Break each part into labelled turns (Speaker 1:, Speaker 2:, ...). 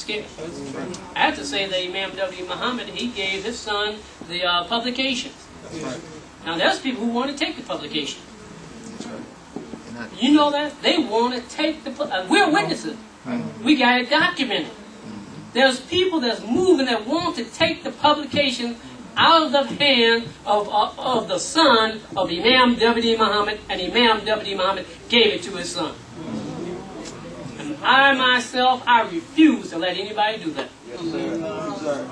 Speaker 1: scared. I have to say that Imam W. Muhammad, he gave his son the publications. Now there's people who want to take the publication. You know that? They want to take the we're witnesses. We got it documented. There's people that's moving that want to take the publication out of the hand of the son of Imam W. Muhammad, and Imam W. Muhammad gave it to his son. And I myself, I refuse to let anybody do that.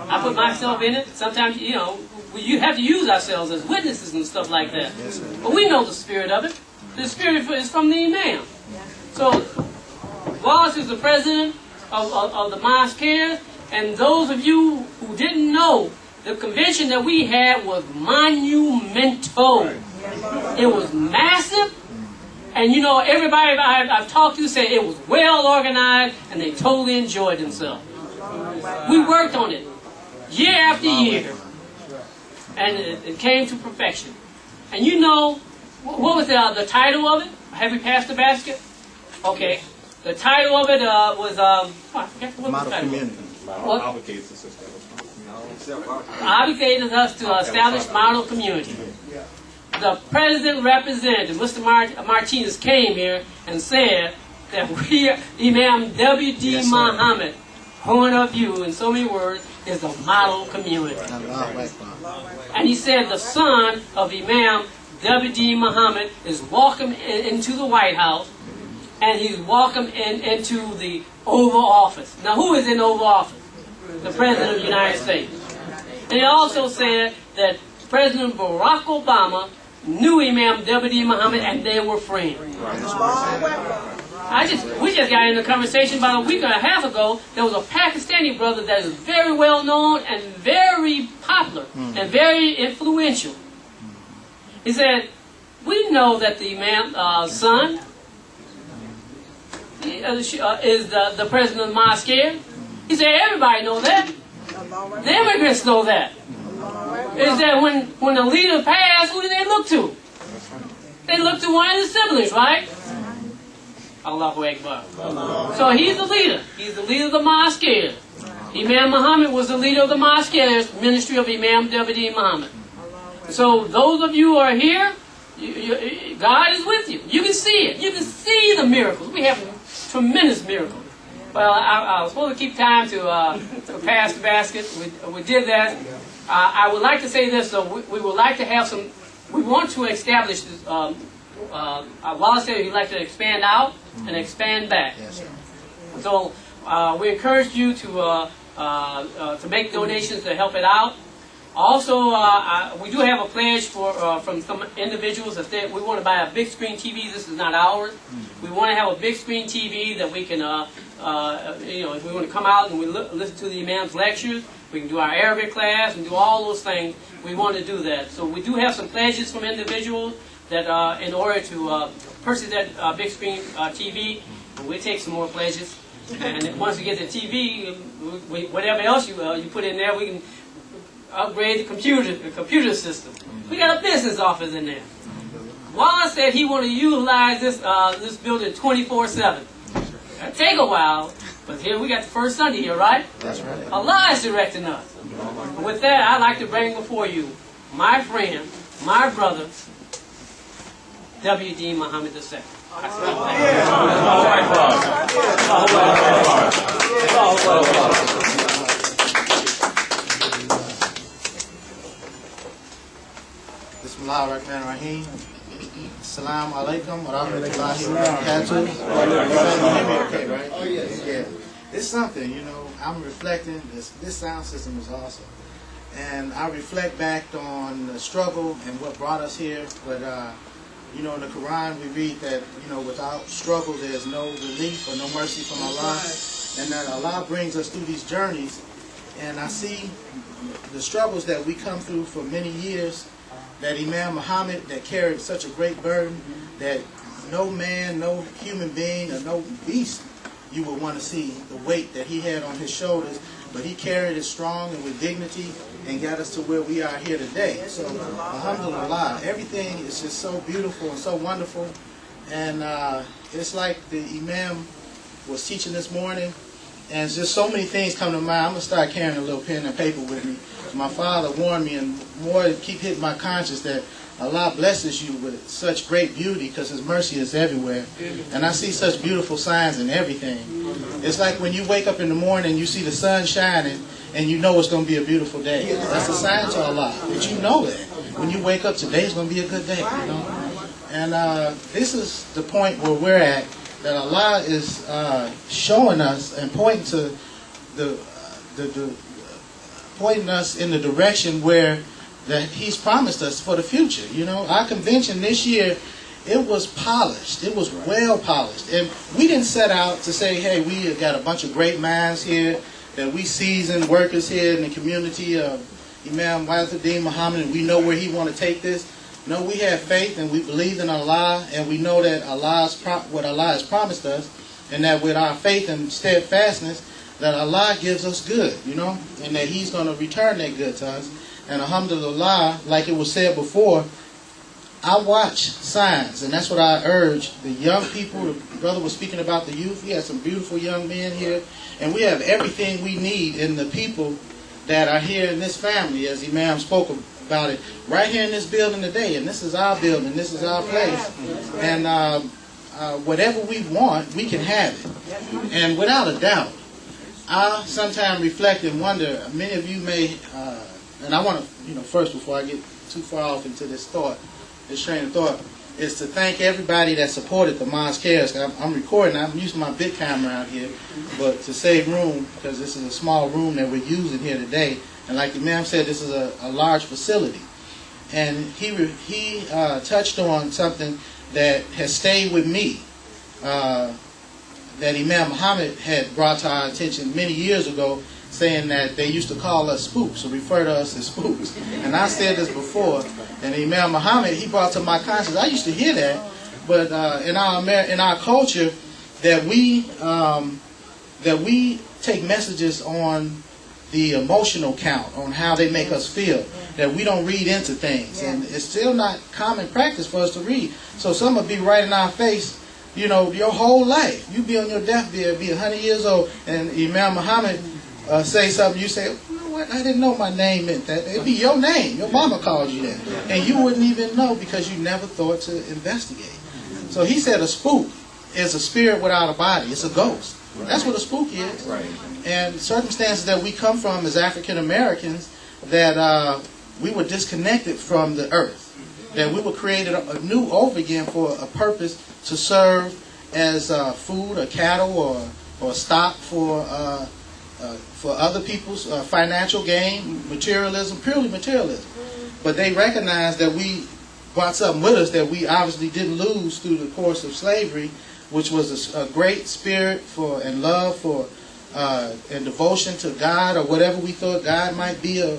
Speaker 1: I put myself in it. Sometimes, you know, you have to use ourselves as witnesses and stuff like that. But we know the spirit of it. The spirit is from the Imam. So, Wallace is the president of the Mosque here, and those of you who didn't know, the convention that we had was monumental. It was massive, and you know, everybody I've talked to said it was well organized, and they totally enjoyed themselves. We worked on it year after year, and it came to perfection. And you know, what was the title of it? Have we passed the basket? Okay. The title of it was, I forget what was the title. Community.
Speaker 2: Obligates us to establish.
Speaker 1: Obligated us to establish model community. The president representative, Mr. Martinez, came here and said that we, Imam W.D. Muhammad, point of view, in so many words, is the model community. And he said the son of Imam W.D. Muhammad is welcome into the White House, and he's welcome into the Oval Office. Now, who is in Oval Office? The President of the United States. And he also said that President Barack Obama knew Imam W.D. Muhammad, and they were friends. We just got in a conversation about a week and a half ago. There was a Pakistani brother that is very well known and very popular and very influential. He said, we know that the Imam's son is the president of the Mosque here. He said, everybody knows that. The immigrants know that. Is that when the leader passed, who do they look to? They look to one of the siblings, right? Allahu Akbar. So he's the leader. He's the leader of the Mosque here. Imam Muhammad was the leader of the Mosque here, ministry of Imam W.D. Muhammad. So those of you who are here, God is with you. You can see it. You can see the miracles. We have tremendous miracles. Well, I was supposed to keep time to pass the basket. We did that. I would like to say this, though. We would like to have some, we want to establish this, Wallace said he'd like to expand out and expand back. So we encourage you to make donations to help it out. Also, we do have a pledge from some individuals that we want to buy a big screen TV. This is not ours. We want to have a big screen TV that we can, if we want to come out and we listen to the Imam's lectures, we can do our Arabic class and do all those things. We want to do that. So we do have some pledges from individuals that in order to purchase that big screen TV, we take some more pledges. And once we get the TV, whatever else you put in there, we can upgrade the computer system. We got a business office in there. Wallace said he wanted to utilize this building 24/7. It'll take a while, but here we got the first Sunday here, right?
Speaker 3: That's right.
Speaker 1: Allah is directing us. And with that, I'd like to bring before you my friend, my brother, W.D. Muhammad II.
Speaker 3: Bismillahirrahmanirrahim. Assalamu alaikum wa rahmatullahi wa barakatuh. Okay, right? Oh, yes. Yeah. It's something, you know, I'm reflecting. This sound system is awesome. And I reflect back on the struggle and what brought us here. But, you know, in the Quran we read that, you know, without struggle there's no relief or no mercy from Allah. And that Allah brings us through these journeys. And I see the struggles that we come through for many years. That Imam Muhammad that carried such a great burden that no man, no human being, or no beast you would want to see the weight that he had on his shoulders, but he carried it strong and with dignity and got us to where we are here today. So, alhamdulillah, everything is just so beautiful and so wonderful. And it's like the Imam was teaching this morning, and just so many things come to mind. I'm going to start carrying a little pen and paper with me. My father warned me, and more to keep hitting my conscience, that Allah blesses you with such great beauty because His mercy is everywhere. And I see such beautiful signs in everything. It's like when you wake up in the morning and you see the sun shining and you know it's going to be a beautiful day. That's a sign to Allah that you know that. When you wake up, today's going to be a good day. You know? And this is the point where we're at, that Allah is showing us and pointing to pointing us in the direction where that He's promised us for the future. You know, our convention this year, it was polished. It was well polished. And we didn't set out to say, hey, we got a bunch of great minds here, that we seasoned workers here in the community of Imam Deen Mohammed, and we know where he want to take this. No, we have faith and we believe in Allah, and we know that what Allah has promised us, and that with our faith and steadfastness, that Allah gives us good, you know, and that He's going to return that good to us. And alhamdulillah, like it was said before, I watch signs, and that's what I urge the young people. The brother was speaking about the youth. We have some beautiful young men here, and we have everything we need in the people that are here in this family, as Imam spoke about it, right here in this building today. And this is our building, this is our place. And whatever we want, we can have it. And without a doubt, I sometimes reflect and wonder, many of you may, and I want to, first, before I get too far off into this train of thought, is to thank everybody that supported the Mosque. I'm recording, I'm using my big camera out here, but to save room, because this is a small room that we're using here today, and like the Imam said, this is a large facility. And he touched on something that has stayed with me, that Imam Mohammed had brought to our attention many years ago, saying that they used to call us spooks, or refer to us as spooks. And I said this before, and Imam Mohammed, he brought to my conscience, I used to hear that, but in our culture, that we take messages on the emotional count, on how they make us feel, that we don't read into things. And it's still not common practice for us to read. So some will be right in our face, your whole life. You be on your deathbed, be 100 years old, and Imam Muhammad say something, you say, you know what, I didn't know my name meant that. It'd be your name. Your mama called you that. And you wouldn't even know because you never thought to investigate. So he said a spook is a spirit without a body. It's a ghost. That's what a spook is. Right. And circumstances that we come from as African Americans, that we were disconnected from the earth. That we were created anew over again for a purpose to serve as food or cattle or stock for other people's financial gain, materialism, purely materialism. But they recognized that we brought something with us that we obviously didn't lose through the course of slavery, which was a great spirit for and love for and devotion to God, or whatever we thought God might be, or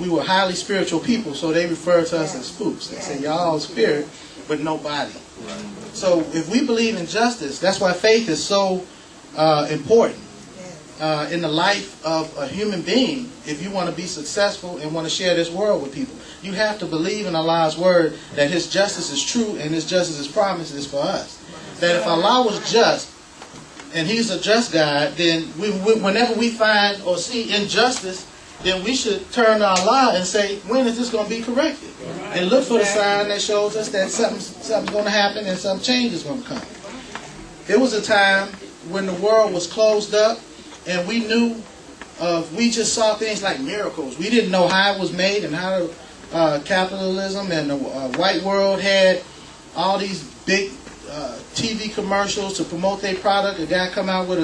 Speaker 3: we were highly spiritual people, so they refer to us as spooks. They say, y'all spirit, but no body. So if we believe in justice, that's why faith is so important in the life of a human being. If you want to be successful and want to share this world with people, you have to believe in Allah's word, that His justice is true and His justice is promised is for us. That if Allah was just, and He's a just God, then whenever we find or see injustice, then we should turn to Allah and say, when is this going to be corrected? And look for the sign that shows us that something's going to happen and some change is going to come. There was a time when the world was closed up, and we knew we just saw things like miracles. We didn't know how it was made, and how capitalism and the white world had all these big TV commercials to promote their product. A guy come out with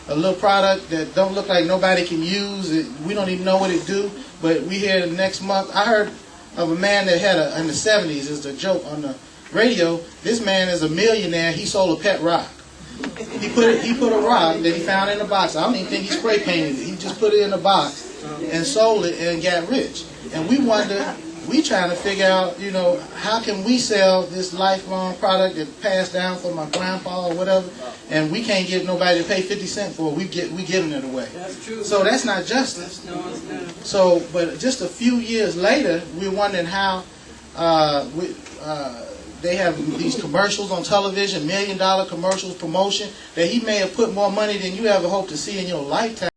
Speaker 3: a little product that don't look like nobody can use it. We don't even know what it do, but we hear the next month. I heard of a man that had in the 70s, it's a joke on the radio, this man is a millionaire. He sold a pet rock. He put a rock that he found in a box. I don't even think he spray painted it. He just put it in a box and sold it and got rich. And we wonder, we trying to figure out, how can we sell this lifelong product that passed down from my grandpa or whatever, and we can't get nobody to pay 50 cents for it. We giving it away.
Speaker 1: That's true.
Speaker 3: So that's not justice.
Speaker 1: No, it's not.
Speaker 3: So, but just a few years later, we're wondering how they have these commercials on television, $1 million commercials, promotion, that he may have put more money than you ever hope to see in your lifetime.